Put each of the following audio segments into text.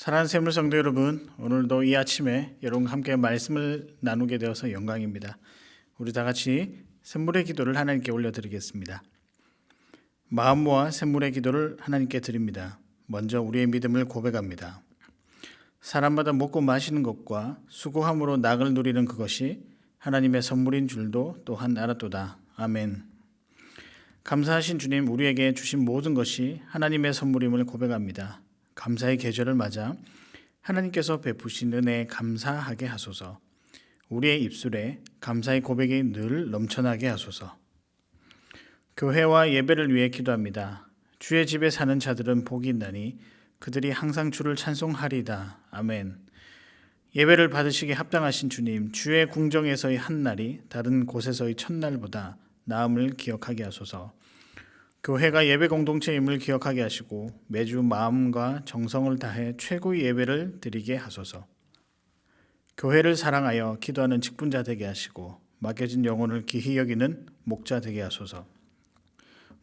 사랑하는 샘물 성도 여러분, 오늘도 이 아침에 여러분과 함께 말씀을 나누게 되어서 영광입니다. 우리 다 같이 샘물의 기도를 하나님께 올려드리겠습니다. 마음 모아 샘물의 기도를 하나님께 드립니다. 먼저 우리의 믿음을 고백합니다. 사람마다 먹고 마시는 것과 수고함으로 낙을 누리는 그것이 하나님의 선물인 줄도 또한 알았도다. 아멘. 감사하신 주님, 우리에게 주신 모든 것이 하나님의 선물임을 고백합니다. 감사의 계절을 맞아 하나님께서 베푸신 은혜에 감사하게 하소서. 우리의 입술에 감사의 고백이 늘 넘쳐나게 하소서. 교회와 예배를 위해 기도합니다. 주의 집에 사는 자들은 복이 있나니 그들이 항상 주를 찬송하리다. 아멘. 예배를 받으시기에 합당하신 주님, 주의 궁정에서의 한 날이 다른 곳에서의 첫날보다 나음을 기억하게 하소서. 교회가 예배 공동체임을 기억하게 하시고 매주 마음과 정성을 다해 최고의 예배를 드리게 하소서. 교회를 사랑하여 기도하는 직분자 되게 하시고 맡겨진 영혼을 귀히 여기는 목자 되게 하소서.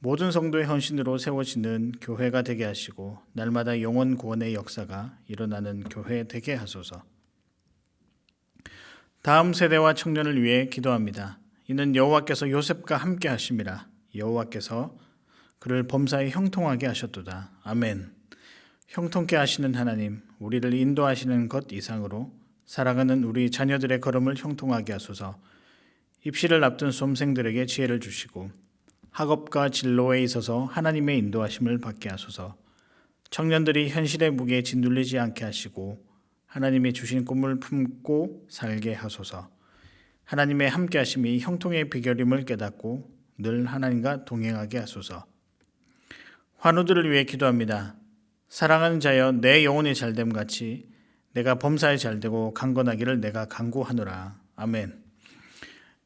모든 성도의 헌신으로 세워지는 교회가 되게 하시고 날마다 영혼 구원의 역사가 일어나는 교회 되게 하소서. 다음 세대와 청년을 위해 기도합니다. 이는 여호와께서 요셉과 함께 하심이라. 여호와께서 그를 범사에 형통하게 하셨도다. 아멘. 형통케 하시는 하나님, 우리를 인도하시는 것 이상으로 살아가는 우리 자녀들의 걸음을 형통하게 하소서. 입시를 앞둔 수험생들에게 지혜를 주시고 학업과 진로에 있어서 하나님의 인도하심을 받게 하소서. 청년들이 현실의 무게에 짓눌리지 않게 하시고 하나님이 주신 꿈을 품고 살게 하소서. 하나님의 함께하심이 형통의 비결임을 깨닫고 늘 하나님과 동행하게 하소서. 환우들을 위해 기도합니다. 사랑하는 자여, 내 영혼이 잘됨 같이 내가 범사에 잘되고 강건하기를 내가 간구하노라. 아멘.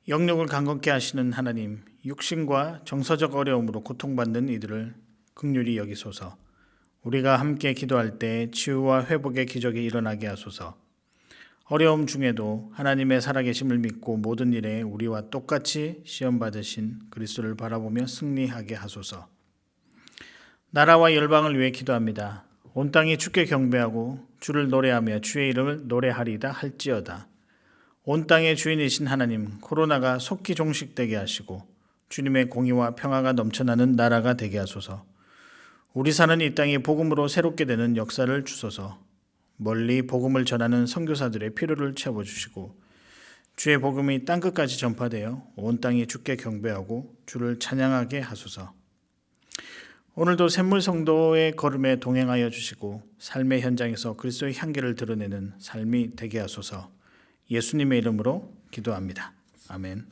영육을 강건케 하시는 하나님, 육신과 정서적 어려움으로 고통받는 이들을 긍휼히 여기소서. 우리가 함께 기도할 때 치유와 회복의 기적이 일어나게 하소서. 어려움 중에도 하나님의 살아계심을 믿고 모든 일에 우리와 똑같이 시험받으신 그리스도를 바라보며 승리하게 하소서. 나라와 열방을 위해 기도합니다. 온 땅이 주께 경배하고 주를 노래하며 주의 이름을 노래하리다 할지어다. 온 땅의 주인이신 하나님, 코로나가 속히 종식되게 하시고 주님의 공의와 평화가 넘쳐나는 나라가 되게 하소서. 우리 사는 이 땅이 복음으로 새롭게 되는 역사를 주소서. 멀리 복음을 전하는 선교사들의 필요를 채워주시고 주의 복음이 땅끝까지 전파되어 온 땅이 주께 경배하고 주를 찬양하게 하소서. 오늘도 샘물 성도의 걸음에 동행하여 주시고 삶의 현장에서 그리스도의 향기를 드러내는 삶이 되게 하소서. 예수님의 이름으로 기도합니다. 아멘.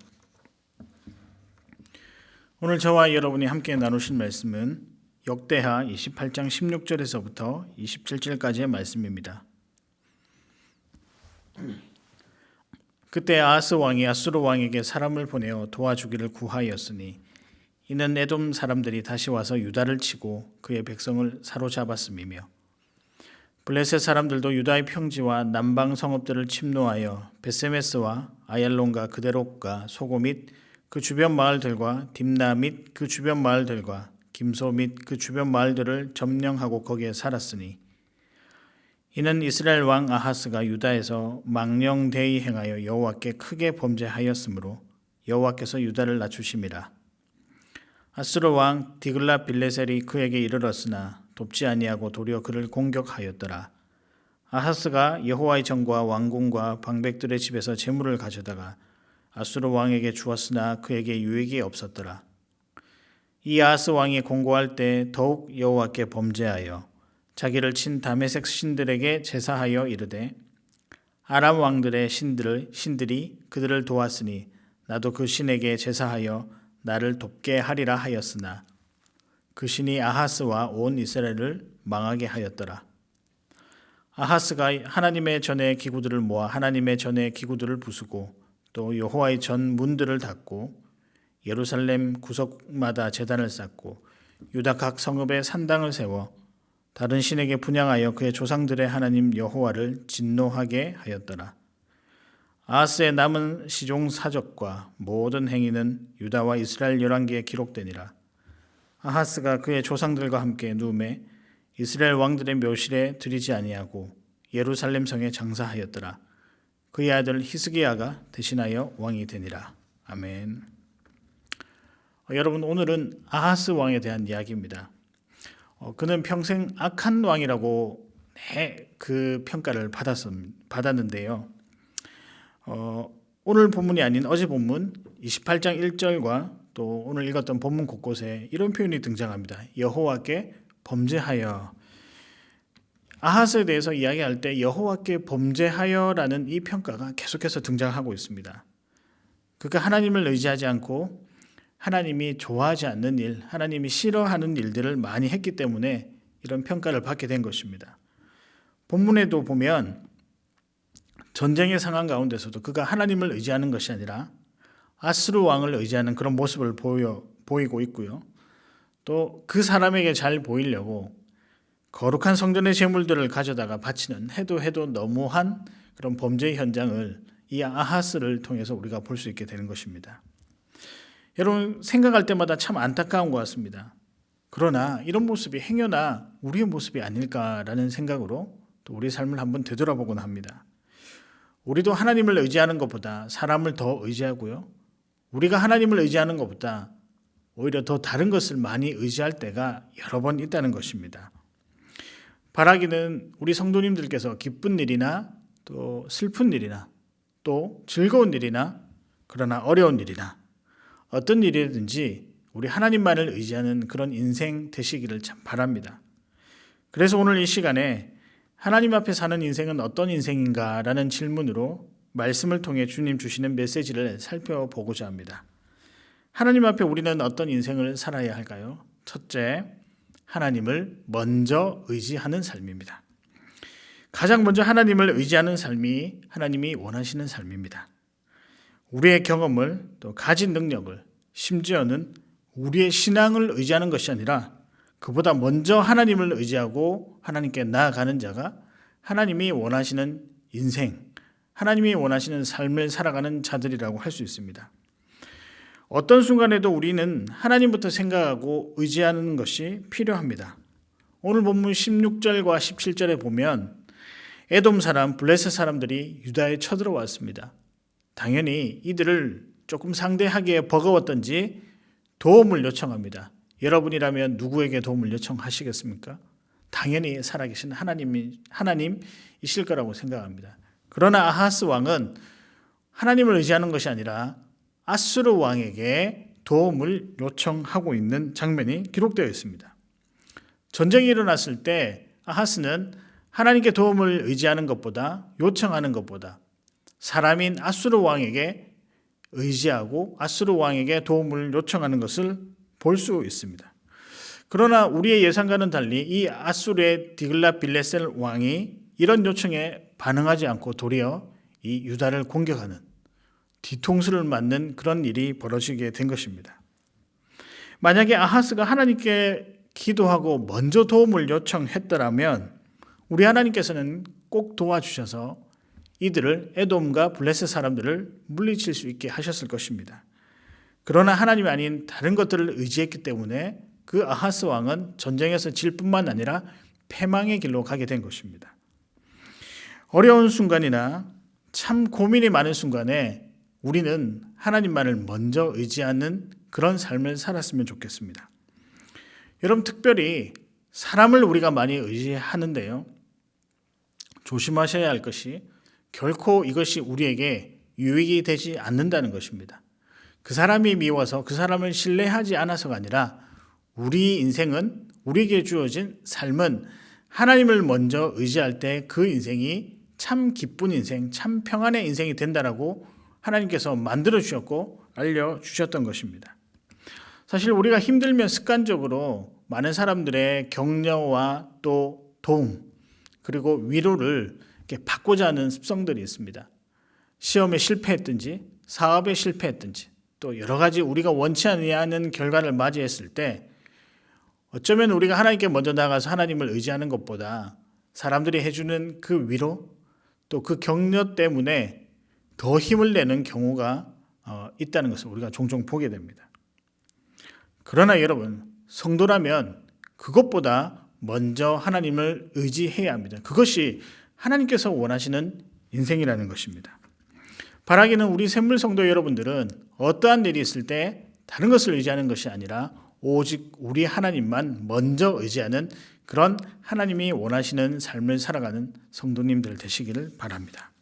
오늘 저와 여러분이 함께 나누신 말씀은 역대하 28장 16절에서부터 27절까지의 말씀입니다. 그때 아하스 왕이 아수르 왕에게 사람을 보내어 도와주기를 구하였으니 이는 에돔 사람들이 다시 와서 유다를 치고 그의 백성을 사로잡았음이며 블레셋 사람들도 유다의 평지와 남방 성읍들을 침노하여 베세메스와 아얄론과 그데롯과 소고 및 그 주변 마을들과 딥나 및 그 주변 마을들과 김소 및 그 주변 마을들을 점령하고 거기에 살았으니 이는 이스라엘 왕 아하스가 유다에서 망령되이 행하여 여호와께 크게 범죄하였으므로 여호와께서 유다를 낮추심이라. 아수르 왕 디글랏 빌레셀이 그에게 이르렀으나 돕지 아니하고 도리어 그를 공격하였더라. 아하스가 여호와의 전과 왕궁과 방백들의 집에서 재물을 가져다가 아수르 왕에게 주었으나 그에게 유익이 없었더라. 이 아하스 왕이 공고할 때 더욱 여호와께 범죄하여 자기를 친 다메섹 신들에게 제사하여 이르되 아람 왕들의 신들이 그들을 도왔으니 나도 그 신에게 제사하여 나를 돕게 하리라 하였으나 그 신이 아하스와 온 이스라엘을 망하게 하였더라. 아하스가 하나님의 전의 기구들을 모아 하나님의 전의 기구들을 부수고 또 여호와의 전 문들을 닫고 예루살렘 구석마다 제단을 쌓고 유다 각 성읍에 산당을 세워 다른 신에게 분향하여 그의 조상들의 하나님 여호와를 진노하게 하였더라. 아하스의 남은 시종 사적과 모든 행위는 유다와 이스라엘 열왕기에 기록되니라. 아하스가 그의 조상들과 함께 누움에 이스라엘 왕들의 묘실에 들이지 아니하고 예루살렘 성에 장사하였더라. 그의 아들 히스기야가 대신하여 왕이 되니라. 아멘. 여러분, 오늘은 아하스 왕에 대한 이야기입니다. 그는 평생 악한 왕이라고 그 평가를 받았는데요. 오늘 본문이 아닌 어제 본문 28장 1절과 또 오늘 읽었던 본문 곳곳에 이런 표현이 등장합니다. 여호와께 범죄하여. 아하스에 대해서 이야기할 때 여호와께 범죄하여라는 이 평가가 계속해서 등장하고 있습니다. 그가 하나님을 의지하지 않고 하나님이 좋아하지 않는 일, 하나님이 싫어하는 일들을 많이 했기 때문에 이런 평가를 받게 된 것입니다. 본문에도 보면 전쟁의 상황 가운데서도 그가 하나님을 의지하는 것이 아니라 아스루 왕을 의지하는 그런 모습을 보이고 있고요. 또 그 사람에게 잘 보이려고 거룩한 성전의 제물들을 가져다가 바치는 해도 너무한 그런 범죄의 현장을 이 아하스를 통해서 우리가 볼 수 있게 되는 것입니다. 여러분, 생각할 때마다 참 안타까운 것 같습니다. 그러나 이런 모습이 행여나 우리의 모습이 아닐까라는 생각으로 또 우리 삶을 한번 되돌아보곤 합니다. 우리도 하나님을 의지하는 것보다 사람을 더 의지하고요. 우리가 하나님을 의지하는 것보다 오히려 더 다른 것을 많이 의지할 때가 여러 번 있다는 것입니다. 바라기는 우리 성도님들께서 기쁜 일이나 또 슬픈 일이나 또 즐거운 일이나 그러나 어려운 일이나 어떤 일이든지 우리 하나님만을 의지하는 그런 인생 되시기를 참 바랍니다. 그래서 오늘 이 시간에 하나님 앞에 사는 인생은 어떤 인생인가 라는 질문으로 말씀을 통해 주님 주시는 메시지를 살펴보고자 합니다. 하나님 앞에 우리는 어떤 인생을 살아야 할까요? 첫째, 하나님을 먼저 의지하는 삶입니다. 가장 먼저 하나님을 의지하는 삶이 하나님이 원하시는 삶입니다. 우리의 경험을 또 가진 능력을 심지어는 우리의 신앙을 의지하는 것이 아니라 그보다 먼저 하나님을 의지하고 하나님께 나아가는 자가 하나님이 원하시는 인생, 하나님이 원하시는 삶을 살아가는 자들이라고 할 수 있습니다. 어떤 순간에도 우리는 하나님부터 생각하고 의지하는 것이 필요합니다. 오늘 본문 16절과 17절에 보면 에돔 사람, 블레셋 사람들이 유다에 쳐들어왔습니다. 당연히 이들을 조금 상대하기에 버거웠던지 도움을 요청합니다. 여러분이라면 누구에게 도움을 요청하시겠습니까? 당연히 살아계신 하나님이실 거라고 생각합니다. 그러나 아하스 왕은 하나님을 의지하는 것이 아니라 아수르 왕에게 도움을 요청하고 있는 장면이 기록되어 있습니다. 전쟁이 일어났을 때 아하스는 하나님께 도움을 의지하는 것보다 요청하는 것보다 사람인 아수르 왕에게 의지하고 아수르 왕에게 도움을 요청하는 것을 볼 수 있습니다. 그러나 우리의 예상과는 달리 이 아수르의 디글랏빌레셀 왕이 이런 요청에 반응하지 않고 도리어 이 유다를 공격하는 뒤통수를 맞는 그런 일이 벌어지게 된 것입니다. 만약에 아하스가 하나님께 기도하고 먼저 도움을 요청했더라면 우리 하나님께서는 꼭 도와주셔서 이들을 에돔과 블레셋 사람들을 물리칠 수 있게 하셨을 것입니다. 그러나 하나님이 아닌 다른 것들을 의지했기 때문에 그 아하스 왕은 전쟁에서 질 뿐만 아니라 패망의 길로 가게 된 것입니다. 어려운 순간이나 참 고민이 많은 순간에 우리는 하나님만을 먼저 의지하는 그런 삶을 살았으면 좋겠습니다. 여러분, 특별히 사람을 우리가 많이 의지하는데요. 조심하셔야 할 것이 결코 이것이 우리에게 유익이 되지 않는다는 것입니다. 그 사람이 미워서 그 사람을 신뢰하지 않아서가 아니라 우리 인생은, 우리에게 주어진 삶은 하나님을 먼저 의지할 때 그 인생이 참 기쁜 인생, 참 평안의 인생이 된다라고 하나님께서 만들어주셨고 알려주셨던 것입니다. 사실 우리가 힘들면 습관적으로 많은 사람들의 격려와 또 도움 그리고 위로를 이렇게 받고자 하는 습성들이 있습니다. 시험에 실패했든지 사업에 실패했든지 또 여러 가지 우리가 원치 않는 결과를 맞이했을 때 어쩌면 우리가 하나님께 먼저 나가서 하나님을 의지하는 것보다 사람들이 해주는 그 위로 또 그 격려 때문에 더 힘을 내는 경우가 있다는 것을 우리가 종종 보게 됩니다. 그러나 여러분, 성도라면 그것보다 먼저 하나님을 의지해야 합니다. 그것이 하나님께서 원하시는 인생이라는 것입니다. 바라기는 우리 샘물 성도 여러분들은 어떠한 일이 있을 때 다른 것을 의지하는 것이 아니라 오직 우리 하나님만 먼저 의지하는 그런 하나님이 원하시는 삶을 살아가는 성도님들 되시기를 바랍니다.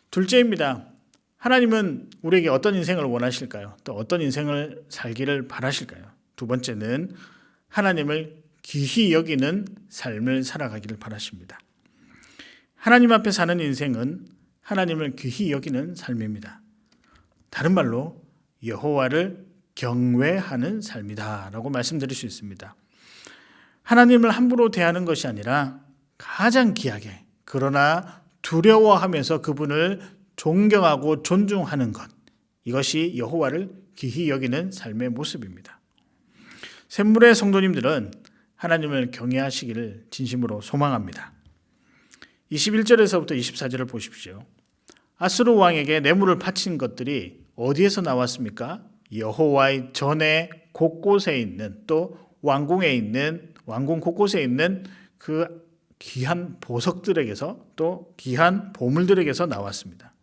둘째입니다. 하나님은 우리에게 어떤 인생을 원하실까요? 또 어떤 인생을 살기를 바라실까요? 두 번째는 하나님을 귀히 여기는 삶을 살아가기를 바라십니다. 하나님 앞에 사는 인생은 하나님을 귀히 여기는 삶입니다. 다른 말로 여호와를 경외하는 삶이다라고 말씀드릴 수 있습니다. 하나님을 함부로 대하는 것이 아니라 가장 귀하게 그러나 두려워하면서 그분을 존경하고 존중하는 것, 이것이 여호와를 귀히 여기는 삶의 모습입니다. 샘물의 성도님들은 하나님을 경외하시기를 진심으로 소망합니다. 21절에서부터 24절을 보십시오. 아수르 왕에게 뇌물을 바친 것들이 어디에서 나왔습니까? 여호와의 전에 곳곳에 있는, 또 왕궁에 있는, 왕궁 곳곳에 있는 그 귀한 보석들에게서, 또 귀한 보물들에게서 나왔습니다.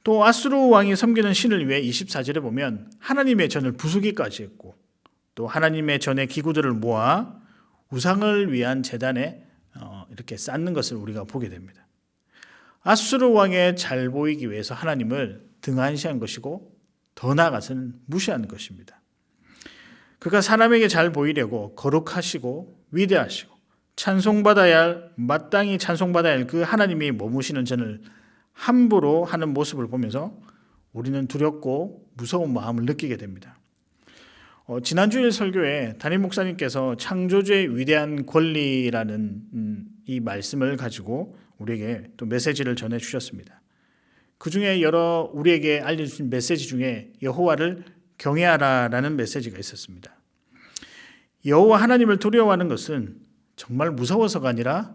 또 아수르 왕이 섬기는 신을 위해 24절에 보면 하나님의 전을 부수기까지 했고, 또 하나님의 전의 기구들을 모아 우상을 위한 제단에 이렇게 쌓는 것을 우리가 보게 됩니다. 아수르 왕에 잘 보이기 위해서 하나님을 등한시한 것이고, 더 나아가서는 무시한 것입니다. 그가 사람에게 잘 보이려고 거룩하시고 위대하시고 찬송받아야 할, 마땅히 찬송받아야 할 그 하나님이 머무시는 전을 함부로 하는 모습을 보면서 우리는 두렵고 무서운 마음을 느끼게 됩니다. 지난주일 설교에 담임 목사님께서 창조주의 위대한 권리라는 이 말씀을 가지고 우리에게 또 메시지를 전해주셨습니다. 그 중에 여러 우리에게 알려주신 메시지 중에 여호와를 경외하라라는 메시지가 있었습니다. 여호와 하나님을 두려워하는 것은 정말 무서워서가 아니라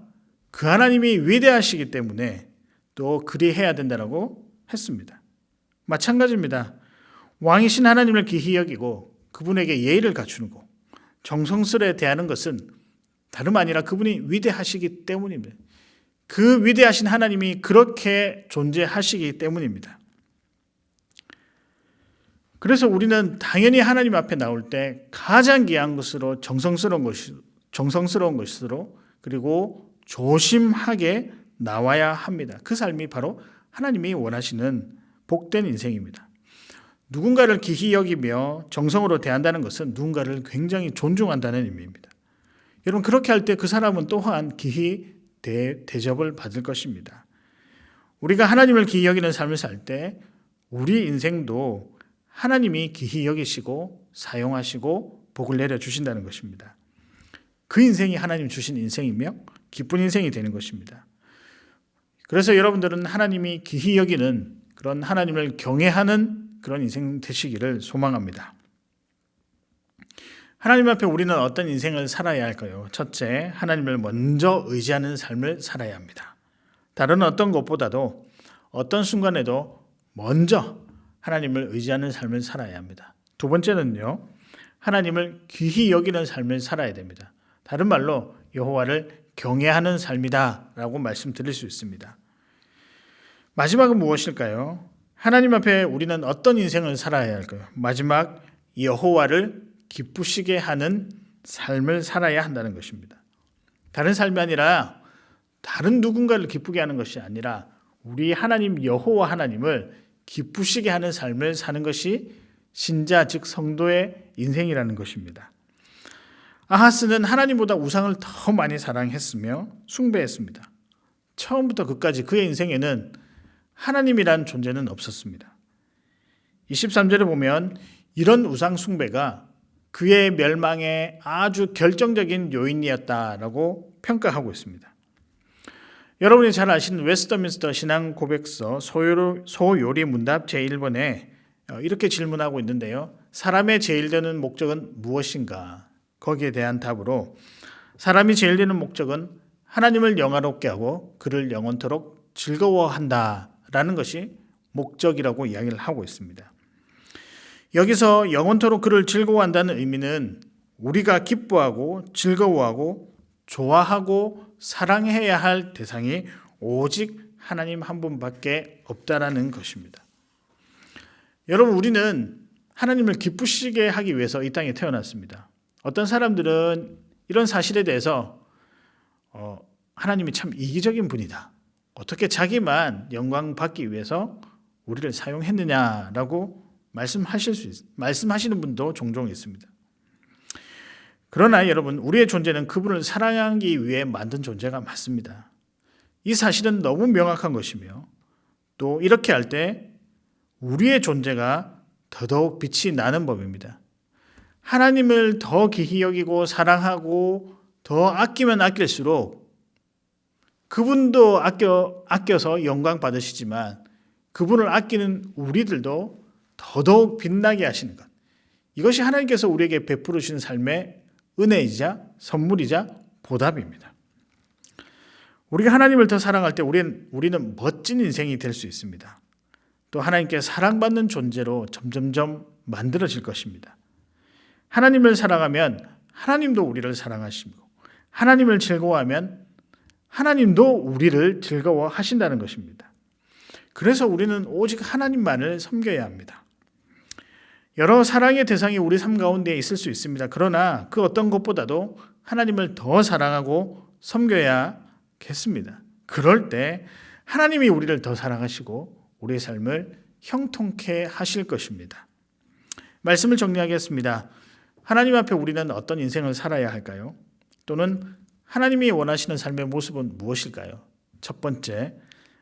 그 하나님이 위대하시기 때문에 또 그리해야 된다라고 했습니다. 마찬가지입니다. 왕이신 하나님을 귀히 여기고 그분에게 예의를 갖추고 정성스레 대하는 것은 다름 아니라 그분이 위대하시기 때문입니다. 그 위대하신 하나님이 그렇게 존재하시기 때문입니다. 그래서 우리는 당연히 하나님 앞에 나올 때 가장 귀한 것으로 정성스러운 것으로 그리고 조심하게 나와야 합니다. 그 삶이 바로 하나님이 원하시는 복된 인생입니다. 누군가를 귀히 여기며 정성으로 대한다는 것은 누군가를 굉장히 존중한다는 의미입니다. 여러분, 그렇게 할 때 그 사람은 또한 귀히 대접을 받을 것입니다. 우리가 하나님을 귀히 여기는 삶을 살 때 우리 인생도 하나님이 귀히 여기시고 사용하시고 복을 내려주신다는 것입니다. 그 인생이 하나님 주신 인생이며 기쁜 인생이 되는 것입니다. 그래서 여러분들은 하나님이 귀히 여기는 그런 하나님을 경외하는 그런 인생 되시기를 소망합니다. 하나님 앞에 우리는 어떤 인생을 살아야 할까요? 첫째, 하나님을 먼저 의지하는 삶을 살아야 합니다. 다른 어떤 것보다도 어떤 순간에도 먼저 하나님을 의지하는 삶을 살아야 합니다. 두 번째는요, 하나님을 귀히 여기는 삶을 살아야 됩니다. 다른 말로 여호와를 경외하는 삶이다 라고 말씀드릴 수 있습니다. 마지막은 무엇일까요? 하나님 앞에 우리는 어떤 인생을 살아야 할까요? 마지막, 여호와를 기쁘시게 하는 삶을 살아야 한다는 것입니다. 다른 삶이 아니라 다른 누군가를 기쁘게 하는 것이 아니라 우리 하나님 여호와 하나님을 기쁘시게 하는 삶을 사는 것이 신자 즉 성도의 인생이라는 것입니다. 아하스는 하나님보다 우상을 더 많이 사랑했으며 숭배했습니다. 처음부터 끝까지 그의 인생에는 하나님이란 존재는 없었습니다. 23절에 보면 이런 우상 숭배가 그의 멸망의 아주 결정적인 요인이었다라고 평가하고 있습니다. 여러분이 잘 아시는 웨스터민스터 신앙 고백서 소요리 문답 제1번에 이렇게 질문하고 있는데요. 사람의 제일 되는 목적은 무엇인가? 거기에 대한 답으로 사람이 제일 되는 목적은 하나님을 영화롭게 하고 그를 영원토록 즐거워한다라는 것이 목적이라고 이야기를 하고 있습니다. 여기서 영원토록 그를 즐거워한다는 의미는 우리가 기뻐하고 즐거워하고 좋아하고 사랑해야 할 대상이 오직 하나님 한 분밖에 없다라는 것입니다. 여러분, 우리는 하나님을 기쁘시게 하기 위해서 이 땅에 태어났습니다. 어떤 사람들은 이런 사실에 대해서 하나님이 참 이기적인 분이다, 어떻게 자기만 영광 받기 위해서 우리를 사용했느냐라고 말씀하시는 분도 종종 있습니다. 그러나 여러분, 우리의 존재는 그분을 사랑하기 위해 만든 존재가 맞습니다. 이 사실은 너무 명확한 것이며, 또 이렇게 할 때 우리의 존재가 더더욱 빛이 나는 법입니다. 하나님을 더 귀히 여기고 사랑하고 더 아끼면 아낄수록 그분도 아껴서 영광 받으시지만 그분을 아끼는 우리들도 더더욱 빛나게 하시는 것, 이것이 하나님께서 우리에게 베풀으신 삶의 은혜이자 선물이자 보답입니다. 우리가 하나님을 더 사랑할 때 우리는 멋진 인생이 될 수 있습니다. 또 하나님께 사랑받는 존재로 점점점 만들어질 것입니다. 하나님을 사랑하면 하나님도 우리를 사랑하시고, 하나님을 즐거워하면 하나님도 우리를 즐거워하신다는 것입니다. 그래서 우리는 오직 하나님만을 섬겨야 합니다. 여러 사랑의 대상이 우리 삶 가운데 있을 수 있습니다. 그러나 그 어떤 것보다도 하나님을 더 사랑하고 섬겨야겠습니다. 그럴 때 하나님이 우리를 더 사랑하시고 우리의 삶을 형통케 하실 것입니다. 말씀을 정리하겠습니다. 하나님 앞에 우리는 어떤 인생을 살아야 할까요? 또는 하나님이 원하시는 삶의 모습은 무엇일까요? 첫 번째,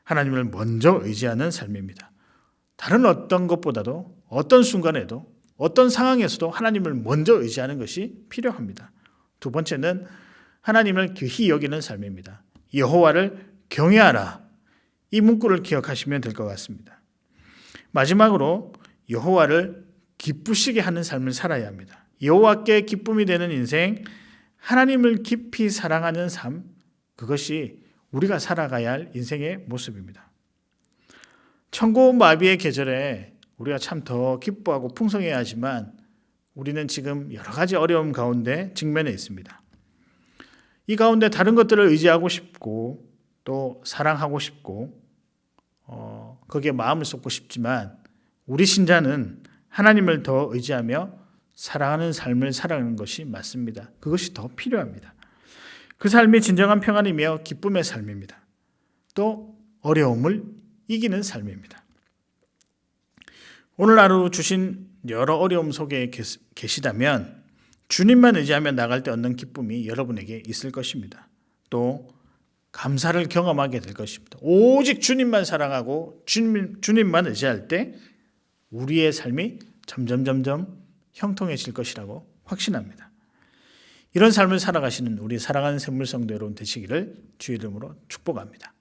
하나님을 먼저 의지하는 삶입니다. 다른 어떤 것보다도 어떤 순간에도 어떤 상황에서도 하나님을 먼저 의지하는 것이 필요합니다. 두 번째는 하나님을 귀히 여기는 삶입니다. 여호와를 경외하라, 이 문구를 기억하시면 될 것 같습니다. 마지막으로 여호와를 기쁘시게 하는 삶을 살아야 합니다. 여호와께 기쁨이 되는 인생, 하나님을 깊이 사랑하는 삶, 그것이 우리가 살아가야 할 인생의 모습입니다. 천고마비의 계절에 우리가 참 더 기뻐하고 풍성해야 하지만 우리는 지금 여러 가지 어려움 가운데 직면해 있습니다. 이 가운데 다른 것들을 의지하고 싶고 또 사랑하고 싶고 거기에 마음을 쏟고 싶지만, 우리 신자는 하나님을 더 의지하며 사랑하는 삶을 살아가는 것이 맞습니다. 그것이 더 필요합니다. 그 삶이 진정한 평안이며 기쁨의 삶입니다. 또 어려움을 이기는 삶입니다. 오늘 하루 주신 여러 어려움 속에 계시다면 주님만 의지하며 나갈 때 얻는 기쁨이 여러분에게 있을 것입니다. 또 감사를 경험하게 될 것입니다. 오직 주님만 사랑하고 주님만 의지할 때 우리의 삶이 점점 형통해질 것이라고 확신합니다. 이런 삶을 살아가시는 우리 사랑하는 샘물성도 여러분 되시기를 주의 이름으로 축복합니다.